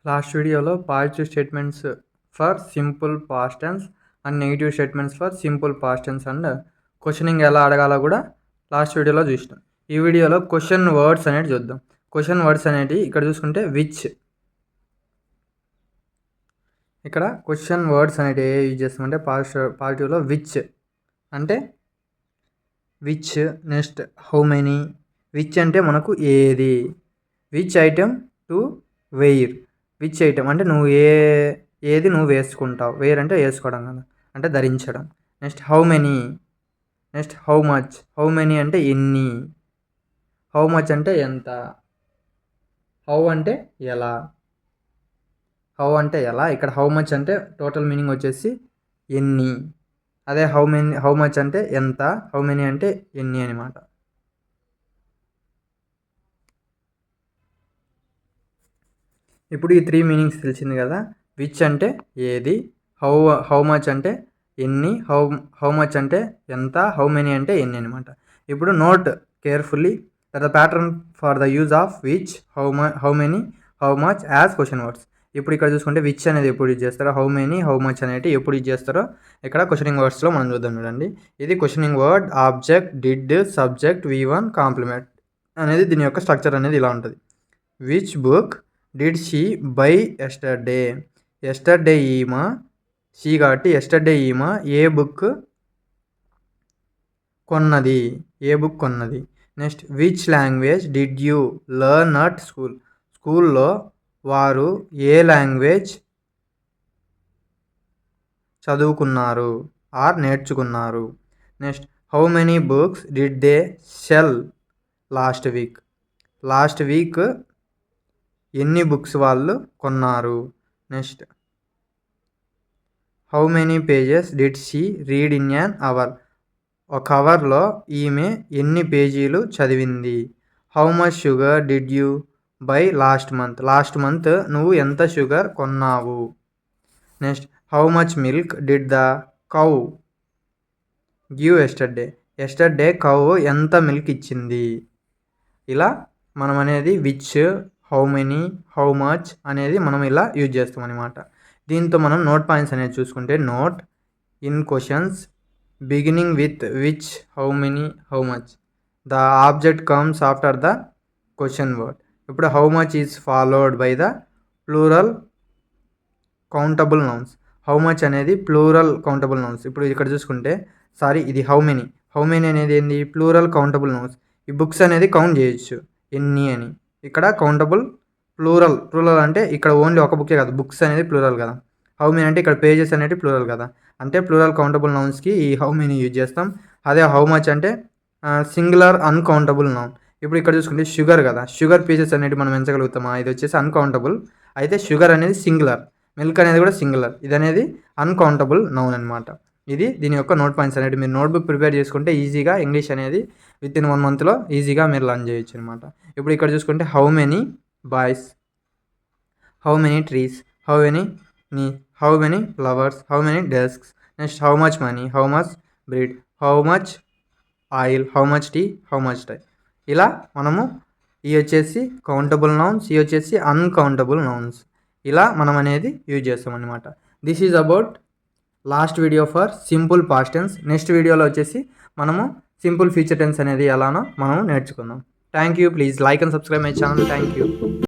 Last వీడియోలో positive statements for simple past tense and negative statements for simple past tense and questioning ఎలా అడగాలో కూడా last వీడియోలో చూసినాం. ఈ వీడియోలో క్వశ్చన్ వర్డ్స్ అనేవి చూద్దాం. క్వశ్చన్ వర్డ్స్ అనేవి ఇక్కడ చూసుకుంటే విచ్, ఇక్కడ క్వశ్చన్ వర్డ్స్ అనేవి ఏ యూజ్ చేస్తామంటే పాజిటివ్లో విచ్ అంటే which, next how many. Which అంటే మనకు ఏది, which item to wear, which item అంటే నువ్వు ఏది నువ్వు వేసుకుంటావు, వేర్ అంటే వేసుకోవడం కదా, అంటే ధరించడం. Next how many, next how much, how many అంటే ఎన్ని, హౌ మచ్ అంటే ఎంత, హౌ అంటే ఎలా, హౌ అంటే ఎలా. ఇక్కడ హౌ మచ్ అంటే టోటల్ మీనింగ్ వచ్చేసి ఎన్ని, అదే హౌ మచ్ అంటే ఎంత, హౌ మెనీ అంటే ఎన్ని అనమాట. ఇప్పుడు ఈ 3 మీనింగ్స్ తెలిసింది కదా. విచ్ అంటే ఏది, హౌ మచ్ అంటే ఎన్ని, హౌ మచ్ అంటే ఎంత, హౌ మెనీ అంటే ఎన్ని అనమాట. ఇప్పుడు note carefully that the pattern for the use of which, how many, how much as question words. ఇప్పుడు ఇక్కడ చూసుకుంటే విచ్ అనేది ఎప్పుడు యూజ్ చేస్తారో, హౌ మెనీ, హౌ మచ్ అనేది ఎప్పుడు యూజ్ చేస్తారో ఇక్కడ క్వశ్చనింగ్ వర్డ్స్లో మనం చూద్దాం. చూడండి, ఇది questioning word, object, did, subject, V1, complement అనేది దీని యొక్క స్ట్రక్చర్ అనేది ఇలా ఉంటుంది. Which book did she buy yesterday, yesterday ఈమా, షీ కాబట్టి ఎస్టర్డే ఈమా ఏ బుక్ కొన్నది, ఏ బుక్ కొన్నది. Next which language did you learn at school, స్కూల్లో వారు ఏ లాంగ్వేజ్ చదువుకున్నారు ఆర్ నేర్చుకున్నారు. Next how many books did they sell last week, last week ఎన్ని బుక్స్ వాళ్ళు కొన్నారు. Next how many pages did she read in an hour, ఒక అవర్లో ఈమె ఎన్ని పేజీలు చదివింది. How much sugar did you buy last month, last month నువ్వు ఎంత షుగర్ కొన్నావు. Next how much milk did the cow give yesterday, yesterday cow ఎంత మిల్క్ ఇచ్చింది. ఇలా మనం అనేది which, how many, how much అనేది మనం ఇలా యూజ్ చేస్తాం అనమాట. దీంతో మనం నోట్ పాయింట్స్ అనేది చూసుకుంటే, note in questions beginning with which, how many, how much the object comes after the question word. ఇప్పుడు how much is followed by the plural countable nouns, how much అనేది plural countable nouns. ఇప్పుడు ఇక్కడ చూసుకుంటే ఇది how many, how many అనేది ఏంది plural countable nouns. ఈ books అనేది కౌంట్ చేయొచ్చు ఎన్ని అని, ఇక్కడ కౌంటబుల్ ప్లూరల్ అంటే ఇక్కడ ఓన్లీ ఒక బుక్కే కాదు, బుక్స్ అనేది ప్లూరల్ కదా. హౌ మెనీ అంటే ఇక్కడ పేజెస్ అనేది ప్లూరల్ కదా, అంటే ప్లూరల్ కౌంటబుల్ నౌన్స్కి ఈ హౌ మెనీ యూజ్ చేస్తాం. అదే హౌ మచ్ అంటే సింగులర్ అన్కౌంటబుల్ నౌన్. ఇప్పుడు ఇక్కడ చూసుకుంటే షుగర్ కదా, షుగర్ పీసెస్ అనేది మనం ఎంచగలుగుతామా, ఇది వచ్చేసి అన్కౌంటబుల్. అయితే షుగర్ అనేది సింగులర్, మిల్క్ అనేది కూడా సింగులర్, ఇది అనేది అన్కౌంటబుల్ నౌన్ అనమాట. ఇది దీని యొక్క నోట్ పాయింట్స్ అనేది మీరు నోట్బుక్ ప్రిపేర్ చేసుకుంటే ఈజీగా ఇంగ్లీష్ అనేది విత్ ఇన్ 1 మంత్లో ఈజీగా మీరు లర్న్ చేయొచ్చు అనమాట. ఇప్పుడు ఇక్కడ చూసుకుంటే how many boys, how many trees, how many flowers, how many desks. Next how much money, how much bread, how much oil, how much tea, how much tie. ఇలా మనము ఈ వచ్చేసి కౌంటబుల్ నౌన్స్, ఈ వచ్చేసి అన్కౌంటబుల్ నౌన్స్, ఇలా మనం అనేది use చేస్తాం అనమాట. This is about last video for simple past tense. Next వీడియోలో వచ్చేసి మనము సింపుల్ ఫ్యూచర్ టెన్స్ అనేది ఎలానో మనము నేర్చుకుందాం. Thank you. Please like and subscribe my channel. Thank you.